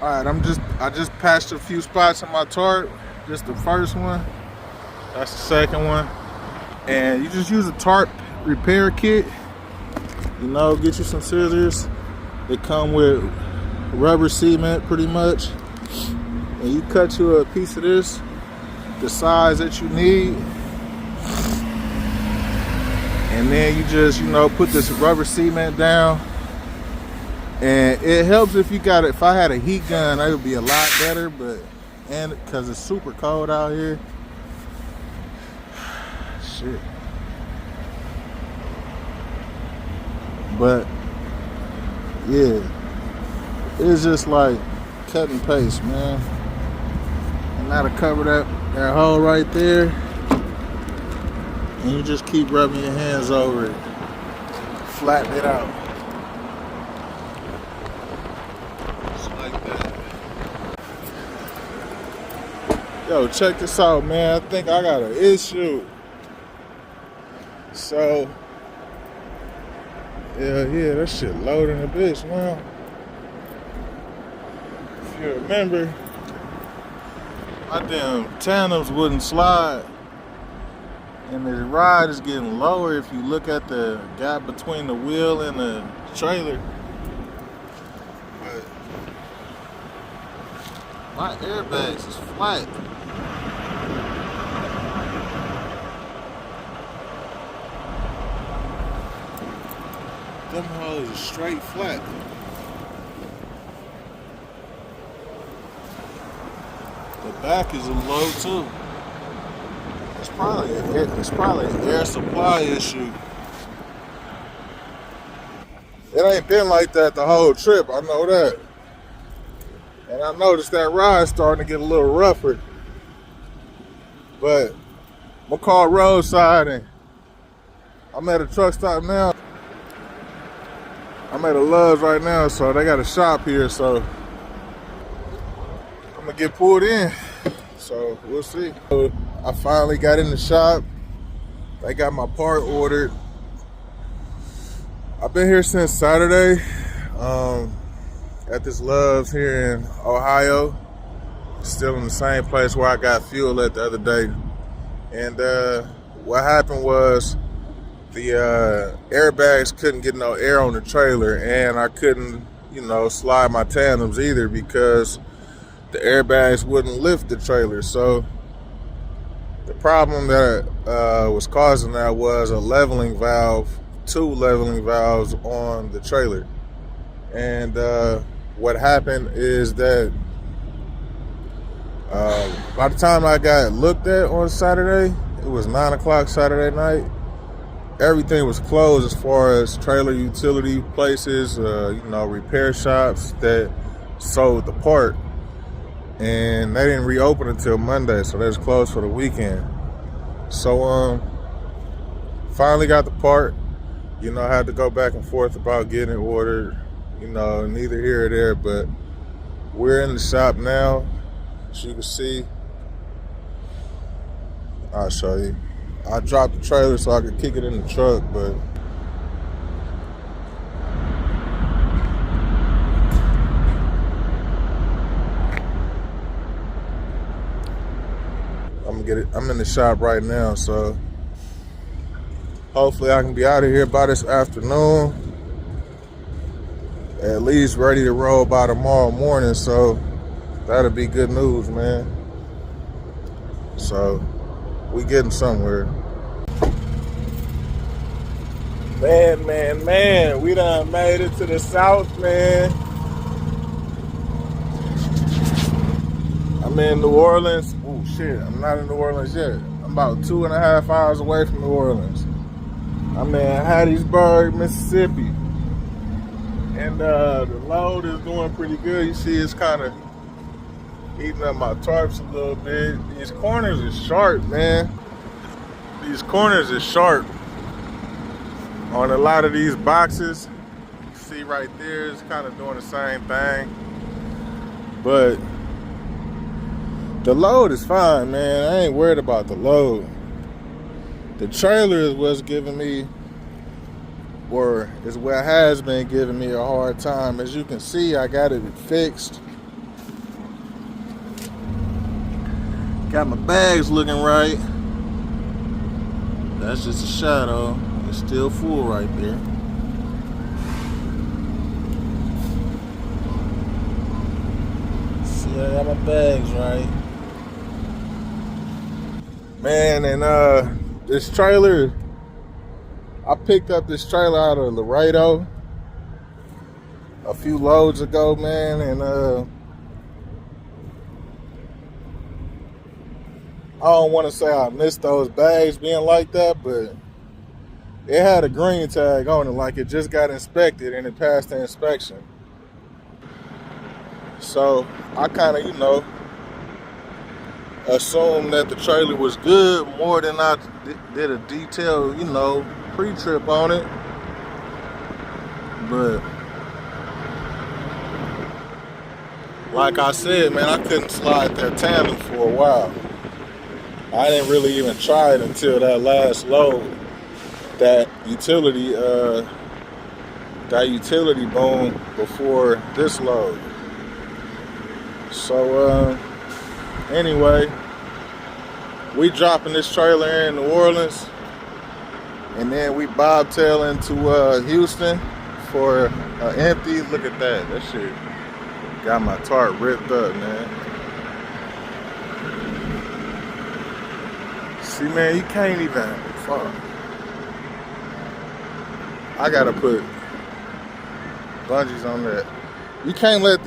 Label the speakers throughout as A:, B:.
A: Alright, I just patched a few spots on my tarp. Just the first one. That's the second one. And you just use a tarp repair kit. You know, get you some scissors. They come with rubber cement pretty much. And you cut you a piece of this, the size that you need. And then you just, you know, put this rubber cement down. And it helps if you got it. If I had a heat gun, that would be a lot better, but and because it's super cold out here. Shit. But yeah, it's just like cut and paste, man. And now to cover that hole right there, and you just keep rubbing your hands over it, flatten it out. Yo, check this out, man. I think I got an issue. So, yeah, that shit loading a bitch, man. If you remember, my damn tandems wouldn't slide. And the ride is getting lower if you look at the gap between the wheel and the trailer. But my airbags is flat. Them hoes are straight flat. The back is low too. It's probably an air supply issue. It ain't been like that the whole trip, I know that. And I noticed that ride's starting to get a little rougher. But I'm gonna call roadside, and I'm at a truck stop now. I'm at a Love's right now, so they got a shop here, so I'm gonna get pulled in. So we'll see. I finally got in the shop. They got my part ordered. I've been here since Saturday at this Love's here in Ohio. Still in the same place where I got fuel at the other day. And what happened was the airbags couldn't get no air on the trailer, and I couldn't, you know, slide my tandems either because the airbags wouldn't lift the trailer. So the problem that was causing that was a leveling valve, 2 leveling valves on the trailer. And what happened is that by the time I got looked at on Saturday, it was 9 o'clock Saturday night. Everything was closed as far as trailer utility places, you know, repair shops that sold the part. And they didn't reopen until Monday, so they was closed for the weekend. So finally got the part. You know, I had to go back and forth about getting it ordered. You know, neither here or there, but we're in the shop now. As you can see, I'll show you. I dropped the trailer so I could kick it in the truck, but I'm in the shop right now, so hopefully I can be out of here by this afternoon. At least ready to roll by tomorrow morning, so that'll be good news, man. So we getting somewhere. Man, we done made it to the south, man. I'm in New Orleans. Oh shit, I'm not in New Orleans yet. I'm about 2.5 hours away from New Orleans. I'm in Hattiesburg, Mississippi. And the load is doing pretty good. You see it's kind of eating up my tarps a little bit. These corners is sharp, man. These corners is sharp on a lot of these boxes. You see right there, it's kind of doing the same thing. But the load is fine, man. I ain't worried about the load. The trailer is what's giving me, or is what has been giving me a hard time. As you can see, I got it fixed. Got my bags looking right. That's just a shadow. It's still full right there. See, I got my bags right. Man, and this trailer, I picked up this trailer out of Laredo a few loads ago, man, and I don't want to say I missed those bags being like that, but it had a green tag on it, like it just got inspected and it passed the inspection. So I kind of, assumed that the trailer was good more than I did a detailed, pre-trip on it. But like I said, man, I couldn't slide that tandem for a while. I didn't really even try it until that last load, that utility boom before this load. So anyway, we dropping this trailer in New Orleans, and then we bobtail into Houston for empty. Look at that. That shit got my tarp ripped up, man. See, man, you can't even. Fuck. I gotta put bungees on that. You can't let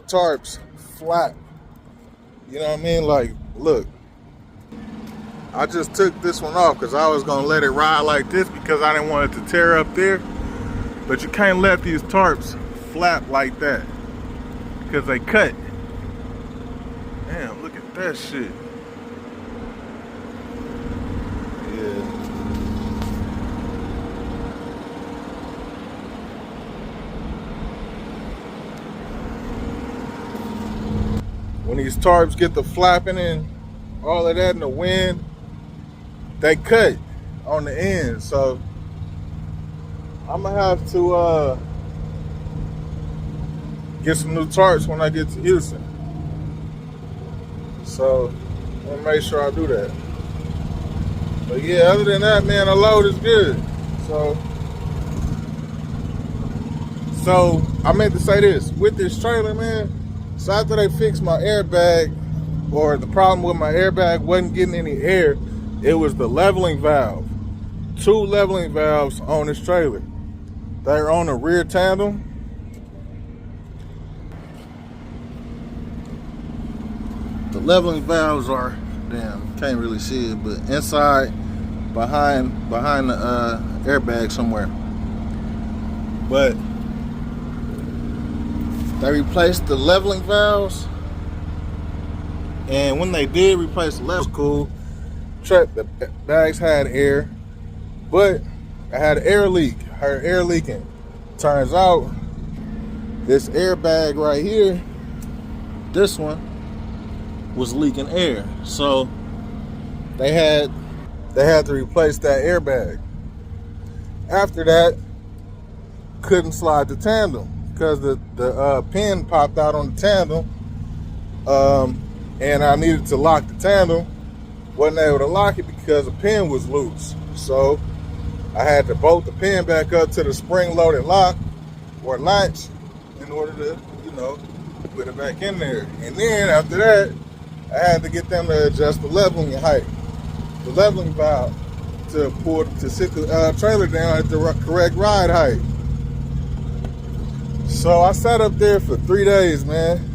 A: tarps flap. You know what I mean? Like, look, I just took this one off because I was gonna let it ride like this because I didn't want it to tear up there. But you can't let these tarps flap like that because they cut. Damn, look at that shit. Yeah. When these tarps get the flapping and all of that in the wind, they cut on the end. So I'm gonna have to get some new tarps when I get to Houston. So I'm gonna make sure I do that. But yeah, other than that, man, the load is good. So I meant to say this with this trailer, man. So after they fixed my airbag, or the problem with my airbag wasn't getting any air, it was the leveling valve. 2 leveling valves on this trailer. They're on the rear tandem. The leveling valves are, damn, can't really see it, but inside, behind the airbag somewhere. But they replaced the leveling valves, and when they did replace the levels, cool. The bags had air, but I had an air leak. Her air leaking. Turns out this airbag right here, this one, was leaking air. So they had to replace that airbag. After that, couldn't slide the tandem because the pin popped out on the tandem, and I needed to lock the tandem. Wasn't able to lock it because the pin was loose. So I had to bolt the pin back up to the spring-loaded lock or latch in order to, put it back in there. And then after that, I had to get them to adjust the leveling height, the leveling valve, to sit the trailer down at the correct ride height. So I sat up there for 3 days, man,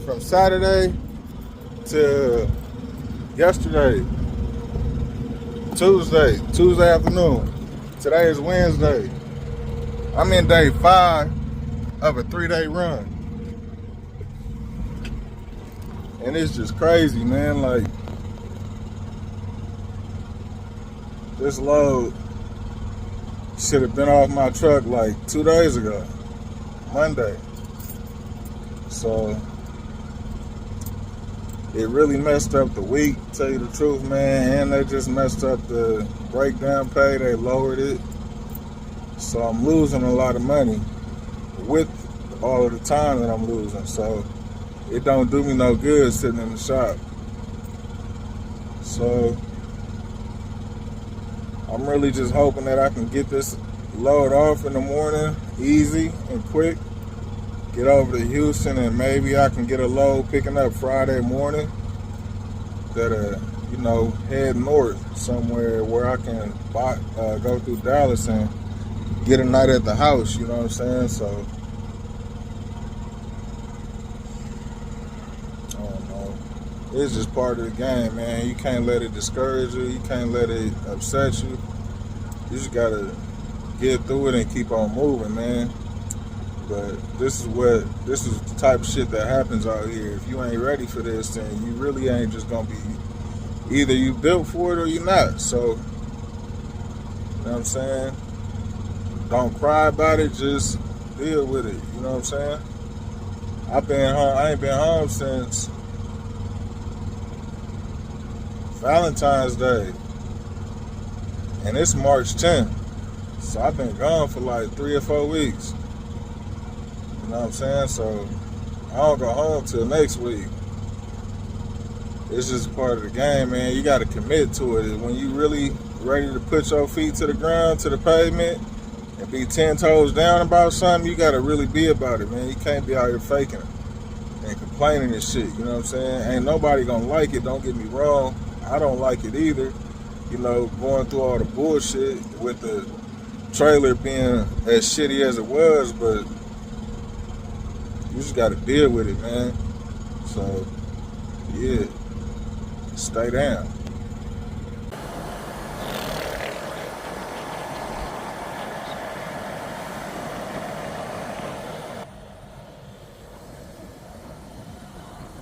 A: from Saturday to yesterday, Tuesday afternoon. Today is Wednesday. I'm in day 5 of a 3-day run. And it's just crazy, man. Like, this load should have been off my truck like 2 days ago, Monday. So it really messed up the week, to tell you the truth, man. And they just messed up the breakdown pay. They lowered it. So I'm losing a lot of money with all of the time that I'm losing. So it don't do me no good sitting in the shop. So I'm really just hoping that I can get this load off in the morning, easy and quick. Get over to Houston, and maybe I can get a load picking up Friday morning that head north somewhere where I can go through Dallas and get a night at the house. You know what I'm saying? So I don't know. It's just part of the game, man. You can't let it discourage you. You can't let it upset you. You just gotta get through it and keep on moving, man. But this is the type of shit that happens out here. If you ain't ready for this, then you really ain't just gonna be, either you built for it or you're not. So, you know what I'm saying? Don't cry about it, just deal with it. You know what I'm saying? I've been home, I ain't been home since Valentine's Day. And it's March 10th. So I've been gone for like 3 or 4 weeks. You know what I'm saying? So I don't go home till next week. It's just part of the game, man. You got to commit to it. When you really ready to put your feet to the ground, to the pavement, and be 10 toes down about something, you got to really be about it, man. You can't be out here faking it and complaining and shit. You know what I'm saying? Ain't nobody gonna like it. Don't get me wrong. I don't like it either. You know, going through all the bullshit with the trailer being as shitty as it was, but you just got to deal with it, man. So, yeah, stay down.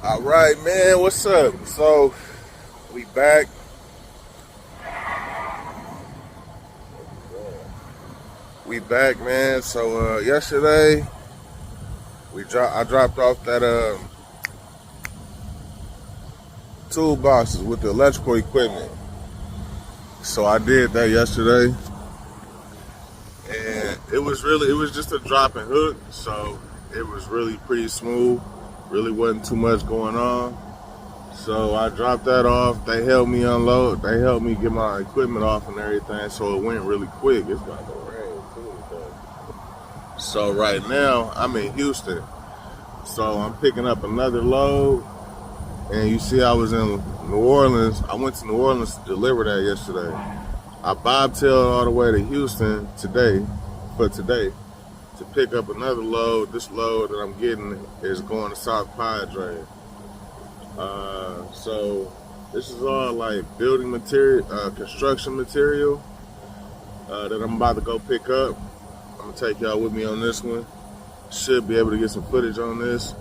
A: All right, man, what's up? So, we back. We back, man. So, yesterday, I dropped off that toolboxes with the electrical equipment. So I did that yesterday, and it was just a drop and hook, so it was really pretty smooth. Really wasn't too much going on. So I dropped that off. They helped me unload. They helped me get my equipment off and everything, so it went really quick. It's about to rain too. So right now I'm in Houston. So I'm picking up another load. And you see I was in New Orleans. I went to New Orleans to deliver that yesterday. I bobtailed all the way to Houston today to pick up another load. This load that I'm getting is going to South Padre. So this is all like building material, construction material that I'm about to go pick up. I'm gonna take y'all with me on this one. Should be able to get some footage on this.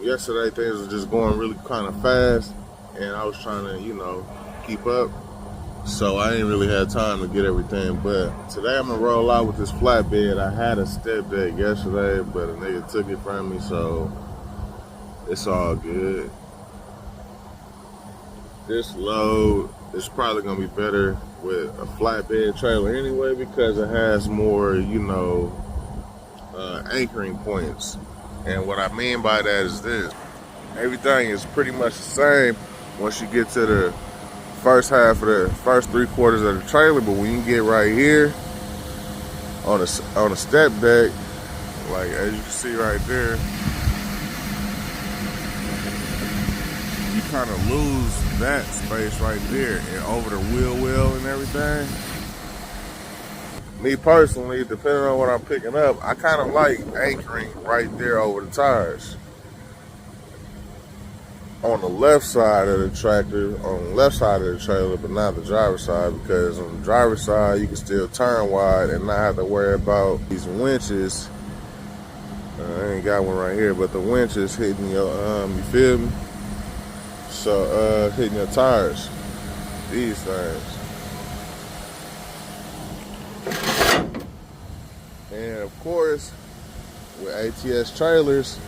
A: Yesterday things were just going really kind of fast, and I was trying to, keep up. So I didn't really have time to get everything. But today I'm gonna roll out with this flatbed. I had a step deck yesterday, but a nigga took it from me, so it's all good. This load is probably gonna be better with a flatbed trailer anyway, because it has more, anchoring points. And what I mean by that is this: everything is pretty much the same once you get to the first half of the first 3/4 of the trailer, but when you get right here on a step deck, like as you can see right there, you kind of lose that space right there, and over the wheel well and everything. Me personally, depending on what I'm picking up, I kind of like anchoring right there over the tires. On the left side of the tractor, on the left side of the trailer, but not the driver's side, because on the driver's side, you can still turn wide and not have to worry about these winches. I ain't got one right here, but the winches hitting your, you feel me? So, hitting your tires, these things. And of course, with ATS trailers,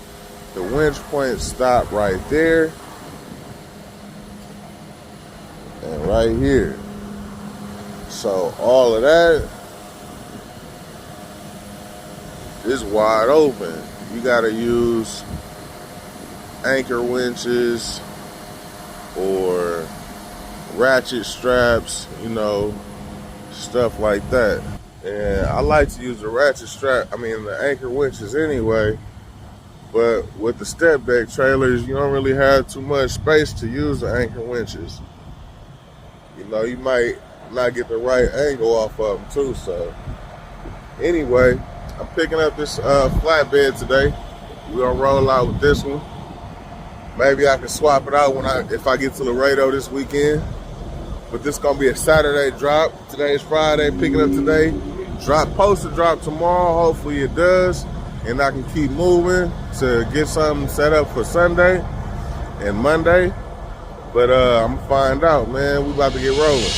A: the winch points stop right there and right here. So all of that is wide open. You gotta use anchor winches or ratchet straps, you know, stuff like that. And I like to use the ratchet strap, the anchor winches anyway, but with the step deck trailers, you don't really have too much space to use the anchor winches. You know, you might not get the right angle off of them too. So anyway, I'm picking up this flatbed today. We're gonna roll out with this one. Maybe I can swap it out if I get to Laredo this weekend. But this is gonna be a Saturday drop. Today's Friday, picking up today. Supposed to drop tomorrow. Hopefully it does, and I can keep moving to get something set up for Sunday and Monday. But I'm gonna find out, man. We about to get rolling.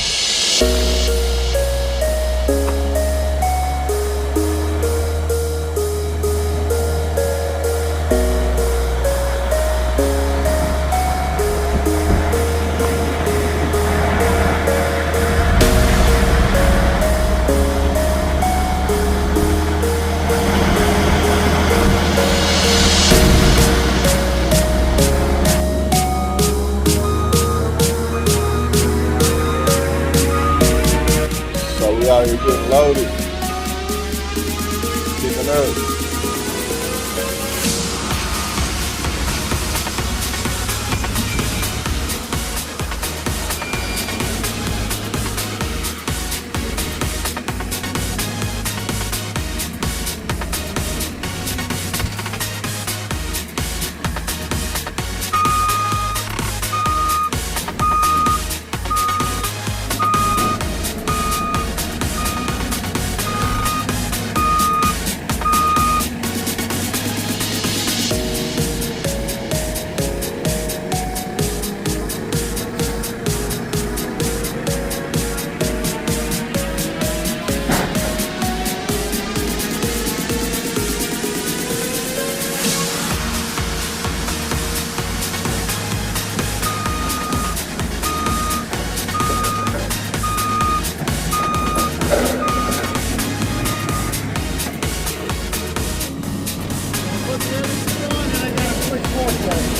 A: We out here getting loaded, picking up.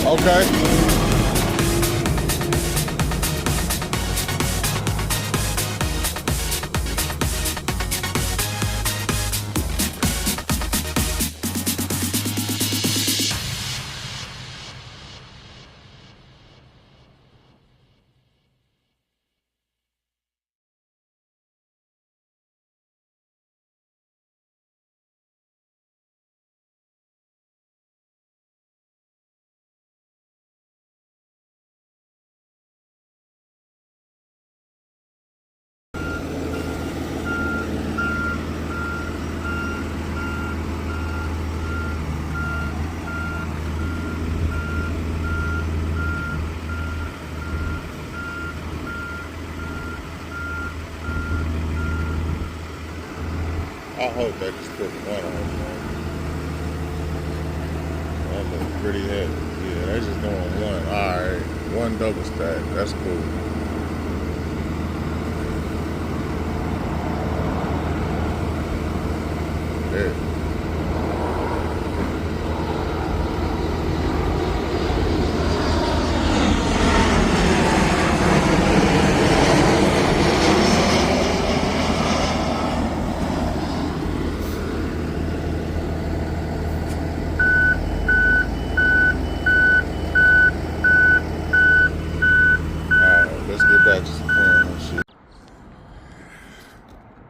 A: Okay. I hope they just put one on, man. That looks pretty heavy. Yeah, they just doing one. Alright, one double stack. That's cool. There.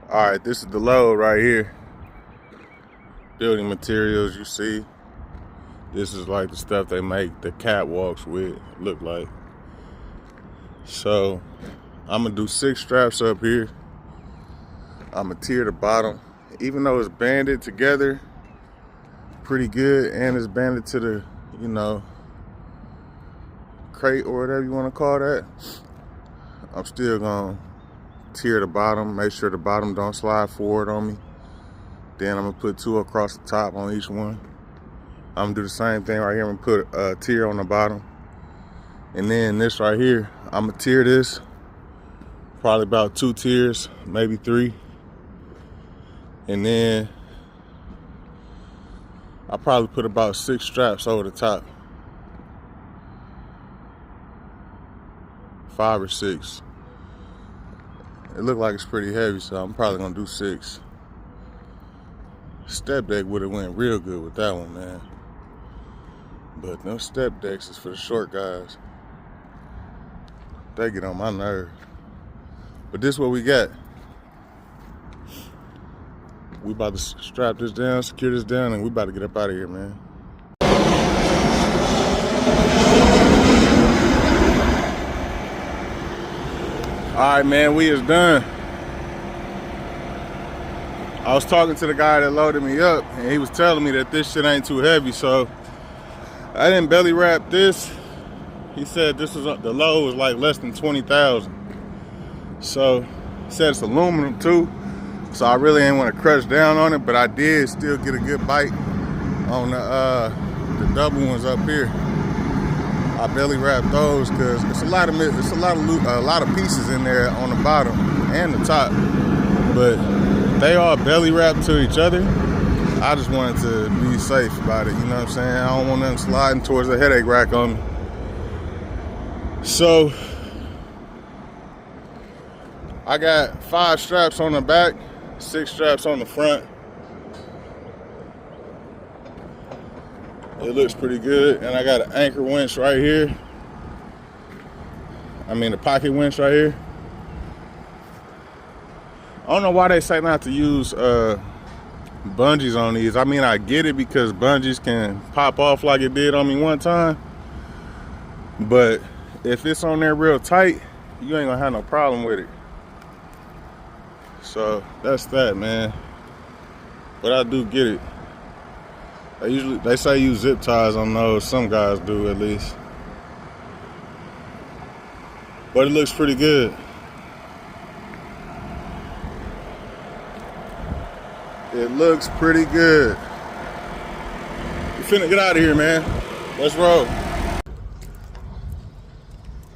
A: Alright, this is the load right here. Building materials, you see. This is like the stuff they make the catwalks with, look like. So, I'm gonna do 6 straps up here. I'm gonna tier the bottom. Even though it's banded together pretty good, and it's banded to the, you know, crate or whatever you wanna call that, I'm still gonna tier the bottom, make sure the bottom don't slide forward on me. Then I'm gonna put 2 across the top on each one. I'm gonna do the same thing right here. I'm gonna put a tier on the bottom. And then this right here, I'm gonna tier this. Probably about 2 tiers, maybe 3. And then I'll probably put about 6 straps over the top. 5 or 6. It looked like it's pretty heavy, so I'm probably gonna do 6. Step deck would have went real good with that one, man. But no step decks is for the short guys. They get on my nerve. But this is what we got. We about to strap this down, secure this down, and we about to get up out of here, man. All right, man, we is done. I was talking to the guy that loaded me up, and he was telling me that this shit ain't too heavy, so I didn't belly wrap this. He said this was the load was like less than 20,000. So he said it's aluminum too, so I really ain't want to crush down on it, but I did still get a good bite on the double ones up here. I belly wrapped those because it's a lot of pieces in there on the bottom and the top, but they all belly wrapped to each other. I just wanted to be safe about it, you know what I'm saying? I don't want nothing sliding towards the headache rack on me. So I got 5 straps on the back, 6 straps on the front. It looks pretty good. And I got an anchor winch right here. The pocket winch right here. I don't know why they say not to use bungees on these. I get it because bungees can pop off like it did on me one time. But if it's on there real tight, you ain't gonna have no problem with it. So that's that, man. But I do get it. They say use zip ties on those. Some guys do at least. But it looks pretty good. It looks pretty good. We finna get out of here, man. Let's roll.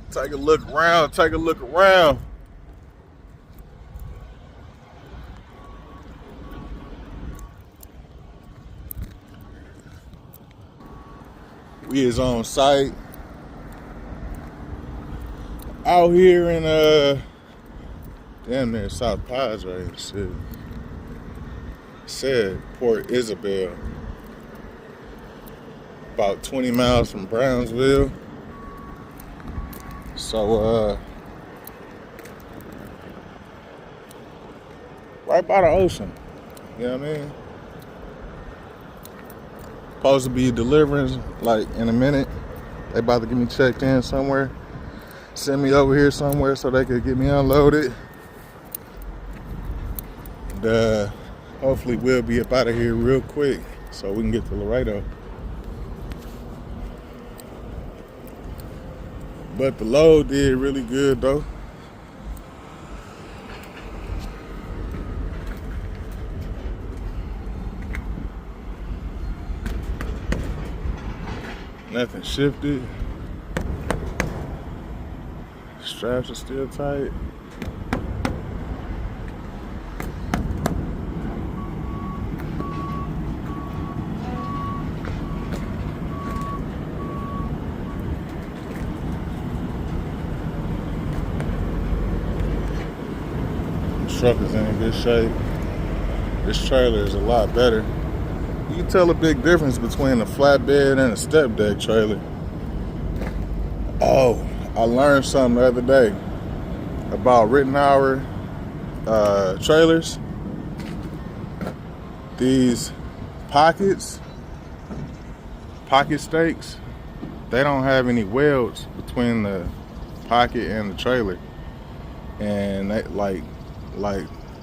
A: Take a look around, take a look around. We is on site. Out here in damn near South Padre shit. Said Port Isabel. About 20 miles from Brownsville. So right by the ocean. You know what I mean? Supposed to be delivering like in a minute. They about to get me checked in somewhere. Send me over here somewhere so they could get me unloaded. And hopefully we'll be up out of here real quick so we can get to Laredo. But the load did really good though. Nothing shifted. Straps are still tight. Truck is in good shape. This trailer is a lot better. You can tell a big difference between a flatbed and a step deck trailer. Oh, I learned something the other day about Rittenhour trailers. These pocket stakes, they don't have any welds between the pocket and the trailer, and they, like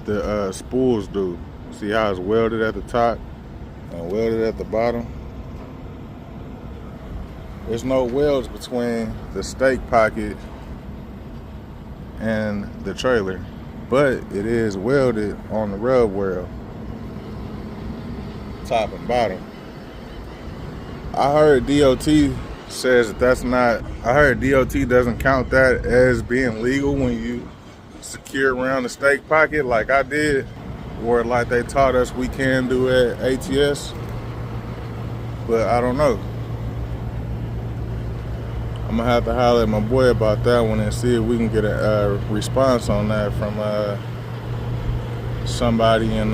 A: the spools do. See how it's welded at the top and welded at the bottom? There's no welds between the stake pocket and the trailer, but it is welded on the rub weld, top and bottom. I heard DOT says that's not, I heard DOT doesn't count that as being legal when you secure around the stake pocket like I did, or like they taught us we can do at ATS, but I don't know. I'm gonna have to holler at my boy about that one and see if we can get a response on that from somebody in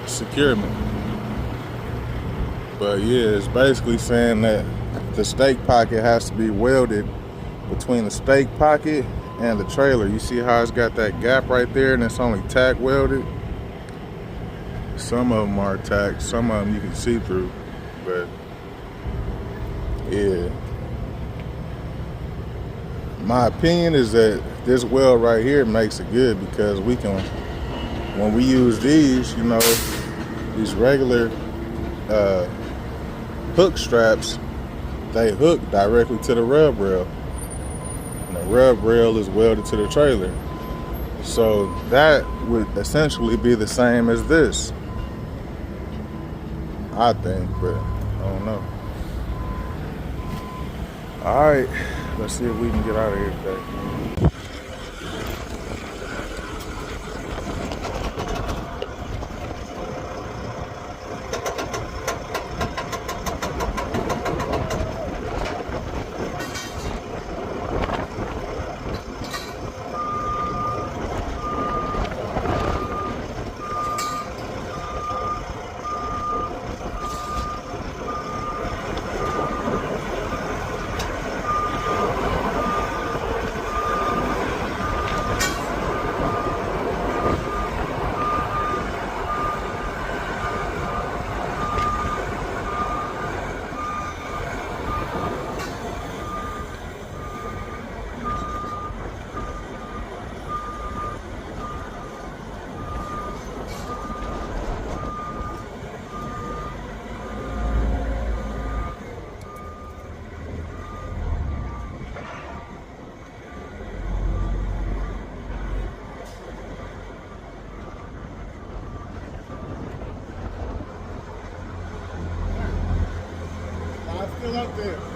A: securement. But yeah, it's basically saying that the stake pocket has to be welded between the stake pocket and the trailer. You see how it's got that gap right there and it's only tack welded? Some of them are tacked, some of them you can see through, but yeah. My opinion is that this weld right here makes it good because we can, when we use these, you know, these regular hook straps, they hook directly to the rub rail. And the rub rail is welded to the trailer. So that would essentially be the same as this, I think, but I don't know. All right, let's see if we can get out of here today. Still up there.